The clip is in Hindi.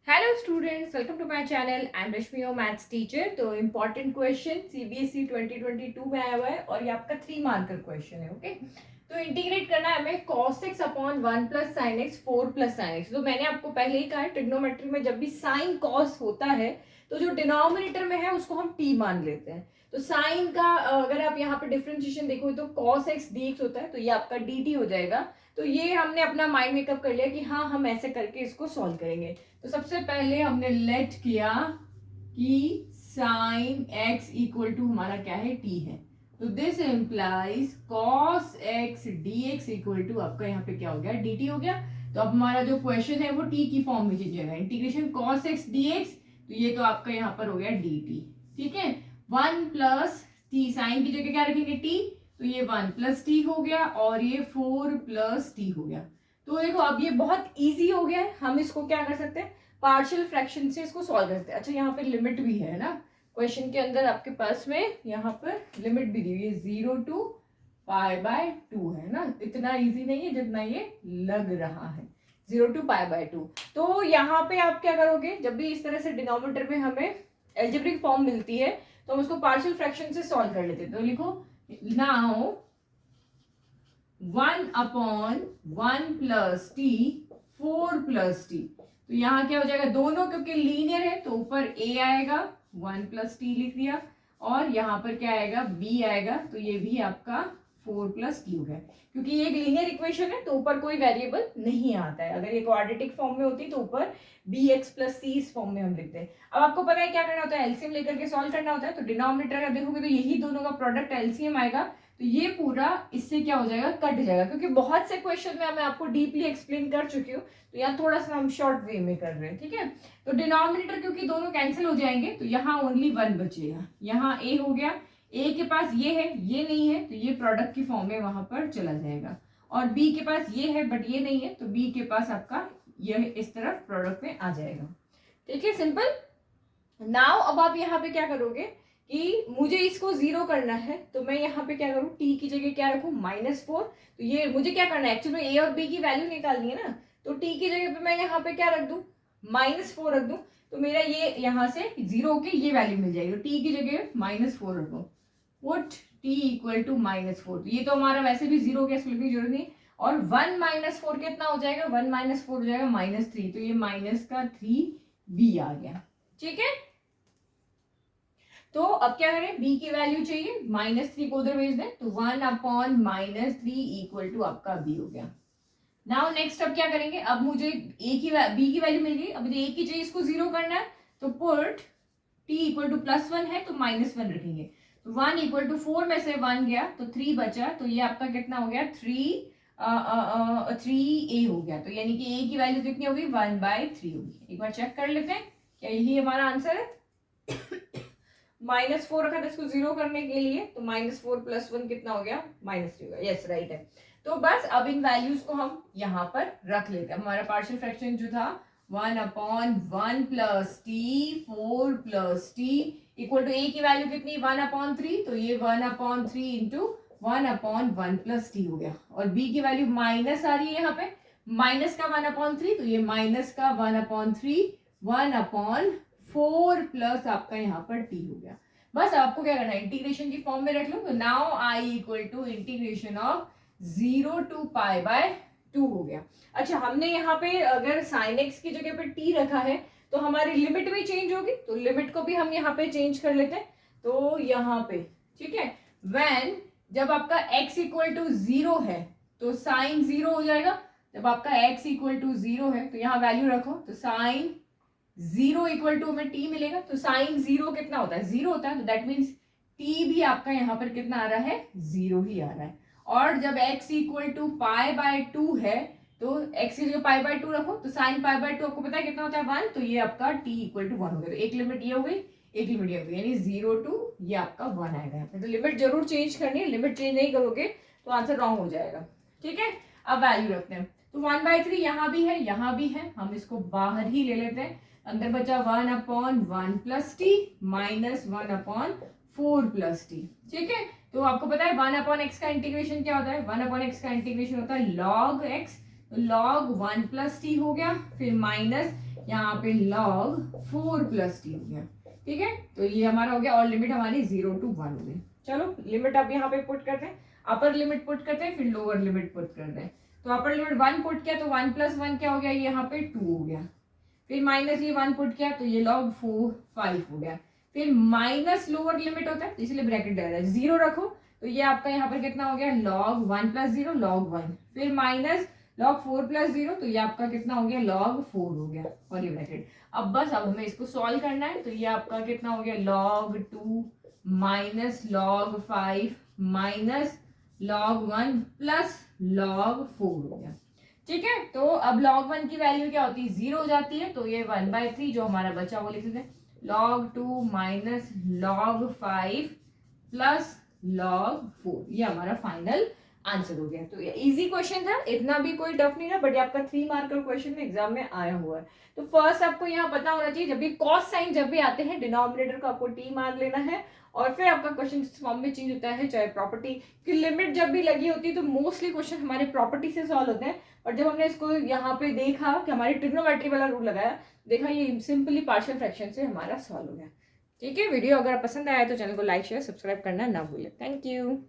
Hello students, welcome to my channel. I am Rashmi, your maths teacher. तो इम्पोर्टेंट क्वेश्चन सीबीएसई 2022 में आया हुआ है और ये आपका 3 मार्कर क्वेश्चन है। ओके, तो इंटीग्रेट करना है हमें cos x upon 1 plus sine x 4 plus sine x. तो मैंने आपको पहले ही कहा है, ट्रिग्नोमेट्री में जब भी साइन कॉस होता है तो जो डिनोमिनेटर में है उसको हम t मान लेते हैं। तो साइन का अगर आप यहाँ पे डिफरेंशिएशन देखो तो cos x dx होता है, तो ये आपका dt हो जाएगा। तो ये हमने अपना माइंड मेकअप कर लिया कि हाँ, हम ऐसे करके इसको सॉल्व करेंगे। तो सबसे पहले हमने लेट किया कि साइन x इक्वल टू हमारा क्या है, t है। तो this implies cos x dx equal to आपका यहाँ पे क्या हो गया, dt हो गया। तो अब हमारा जो क्वेश्चन है वो t की फॉर्म में change integration cos x dx, तो ये तो आपका यहाँ पर हो गया dt। ठीक है, 1 प्लस टी, साइन की जगह क्या रखेंगे t, तो ये 1 प्लस टी हो गया और ये 4 प्लस टी हो गया। तो देखो अब ये बहुत इजी हो गया है, हम इसको क्या कर सकते हैं, पार्शियल फ्रैक्शन से इसको सॉल्व कर सकते हैं। अच्छा, यहाँ पे लिमिट भी है ना, क्वेश्चन के अंदर आपके पास में यहाँ पर लिमिट भी दी हुई है, 0 to π/2 है ना। इतना इजी नहीं है जितना ये लग रहा है, 0 to π/2। तो यहाँ पे आप क्या करोगे, जब भी इस तरह से डिनोमिनेटर में हमें एल्जेब्रिक फॉर्म मिलती है तो हम उसको पार्शियल फ्रैक्शन से सॉल्व कर लेते हैं। तो लिखो now 1 upon 1 plus t 4 plus T. तो यहाँ क्या हो जाएगा, दोनों क्योंकि लीनियर है तो ऊपर a आएगा, 1 प्लस टी लिख दिया, और यहाँ पर क्या आएगा, b आएगा। तो ये भी आपका 4 प्लस टी हो गया। क्योंकि ये एक लीनियर इक्वेशन है तो ऊपर कोई वेरिएबल नहीं आता है। अगर ये क्वाड्रेटिक फॉर्म में होती तो ऊपर bx प्लस सी इस फॉर्म में हम लिखते हैं। अब आपको पता है क्या करना होता है, एलसीएम लेकर के सॉल्व करना होता है। तो डिनोमिनेटर का देखोगे तो यही दोनों का प्रोडक्ट एलसीएम आएगा, तो ये पूरा इससे क्या हो जाएगा, कट जाएगा। क्योंकि बहुत से क्वेश्चन में मैं आपको डीपली एक्सप्लेन कर चुकी हूँ, तो यहाँ थोड़ा सा हम शॉर्ट वे में कर रहे हैं। ठीक है, तो डिनोमिनेटर क्योंकि दोनों कैंसिल हो जाएंगे तो यहाँ ओनली 1 बचेगा। यहाँ a हो गया, a के पास ये है, ये नहीं है, तो ये प्रोडक्ट की फॉर्म में वहां पर चला जाएगा। और b के पास ये है बट ये नहीं है, तो b के पास आपका यह इस तरफ प्रोडक्ट में आ जाएगा। ठीक है, सिंपल। नाउ अब आप यहाँ पे क्या करोगे कि मुझे इसको 0 करना है, तो मैं यहाँ पे क्या करूँ, t की जगह क्या रखूँ, -4। तो ये मुझे क्या करना है, एक्चुअली a और b की वैल्यू निकालनी है ना। तो t की जगह पे मैं यहाँ पे क्या रख दूँ, -4 रख दूँ। तो मेरा ये यहाँ से 0 की ये वैल्यू मिल जाएगी। तो t की जगह -4 रख दूँ, पुट t इक्वल टू -4। तो ये तो हमारा वैसे भी 0 के इसमें भी जरूरत नहीं। और 1 - 4 कितना हो जाएगा, 1 - 4 हो जाएगा -3। तो ये माइनस का 3b आ गया। ठीक है, तो अब क्या करें, b की वैल्यू चाहिए, -3 को उधर भेज दें, तो 1 अपॉन -3 इक्वल टू आपका b हो गया। नाउ नेक्स्ट अब क्या करेंगे, अब मुझे b की वैल्यू मिल गई। अब मुझे a की चाहिए, इसको 0 करना है, तो पुट t इक्वल टू +1 है तो -1 रखेंगे। तो 1 इक्वल टू 4 में से 1 गया तो 3 बचा, तो ये आपका कितना हो गया, 3a हो गया। तो यानी कि a की वैल्यू कितनी होगी, 1/3 होगी। एक बार चेक कर लेते हैं, क्या यही हमारा आंसर है। -4 रखा था इसको 0 करने के लिए, तो -4 + 1 कितना हो गया, -3 होगा। यस, राइट है। तो बस अब इन वैल्यूज को हम यहाँ पर रख लेते हैं। हमारा पार्शियल फ्रैक्शन जो था 1 upon 1 plus t 4 plus t equal to a की वैल्यू कितनी, 1/3। तो ये 1/3 इंटू 1/1 प्लस टी हो गया। और b की वैल्यू माइनस आ रही है, यहाँ पे माइनस का 1/3, तो ये माइनस का 1/3 1/4 प्लस आपका यहाँ पर t हो गया। बस आपको क्या करना है, इंटीग्रेशन की फॉर्म में रख लो। तो now i equal to integration of 0 to π/2 हो गया। अच्छा, हमने यहाँ पे अगर sin x की जगह पे t रखा है तो हमारी लिमिट भी चेंज होगी, तो लिमिट को भी हम यहाँ पे चेंज कर लेते हैं। तो यहाँ पे ठीक है, when जब आपका x इक्वल टू 0 है तो साइन 0 हो जाएगा। जब आपका x इक्वल टू 0 है तो यहाँ वैल्यू रखो, तो साइन 0 इक्वल टू हमें t मिलेगा। तो साइन 0 कितना होता है, 0 होता है। तो दैट मीन्स t भी आपका यहाँ पर कितना आ रहा है, 0 ही आ रहा है। और जब x इक्वल टू π/2 है तो x की जगह π/2 रखो, तो साइन π/2 आपको पता है कितना होता है, 1। तो ये आपका t इक्वल टू 1 हो गया। तो एक लिमिट ये हो गई, एक लिमिट ये हो गई, यानी 0 to ये आपका 1 आएगा यहाँ पे। तो लिमिट जरूर चेंज करनी है, लिमिट चेंज नहीं करोगे तो आंसर रॉन्ग हो जाएगा। ठीक है, अब वैल्यू रखते हैं। तो 1/3 यहाँ भी है, यहाँ भी है, हम इसको बाहर ही ले लेते हैं। अंदर बचा 1/1 plus T minus 1/4 plus T. ठीक है, तो आपको पता है 1/x का इंटीग्रेशन क्या होता है, 1/x का इंटीग्रेशन होता है log x। तो log 1 प्लस टी हो गया, फिर माइनस यहाँ पे log 4 प्लस टी हो गया। ठीक है, तो ये हमारा हो गया और लिमिट हमारी 0 to 1 हो गई। चलो लिमिट अब यहाँ पे पुट करते हैं, अपर लिमिट पुट करते हैं, फिर लोअर लिमिट पुट करते हैं। तो अपर लिमिट 1 पुट किया तो 1 प्लस 1 क्या हो गया, ये यहाँ पे 2 हो गया। फिर माइनस ये 1 पुट किया तो ये log 4 5 हो गया। फिर माइनस लोअर लिमिट होता है इसलिए ब्रैकेट डाल है, 0 रखो तो ये आपका यहाँ पर कितना हो गया, log 1 प्लस 0 log 1। फिर माइनस log 4 प्लस 0 तो ये आपका कितना हो गया, log 4 हो गया और ये ब्रैकेट। अब बस अब हमें इसको सॉल्व करना है, तो ये आपका कितना हो गया, log 2 minus log 5 minus log 1 plus log 4 हो गया। ठीक है, तो अब log 1 की वैल्यू क्या होती है, 0 हो जाती है, तो ये 1/3 जो हमारा बचा वो लिख देते हैं, log 2 minus log 5 plus log 4, ये हमारा फाइनल आंसर हो गया। तो ये इजी क्वेश्चन था, इतना भी कोई टफ नहीं था, बट ये आपका 3 मार्क का क्वेश्चन में एग्जाम में आया हुआ है। तो फर्स्ट आपको यहाँ पता होना चाहिए, जब भी कॉस साइन जब भी आते हैं डिनोमिनेटर को आपको टी मान लेना है, और फिर आपका क्वेश्चन इस फॉर्म में चेंज होता है, चाहे प्रॉपर्टी की लिमिट जब भी लगी होती है तो मोस्टली क्वेश्चन हमारे प्रॉपर्टी से सॉल्व होते हैं। और जब हमने इसको यहाँ पे देखा कि हमारी ट्रिग्नोमेट्री वाला रूल लगाया, देखा ये सिंपली पार्शियल फ्रैक्शन से हमारा सॉल्व हो गया। ठीक है, वीडियो अगर पसंद आया तो चैनल को लाइक शेयर सब्सक्राइब करना ना भूलें। Thank you.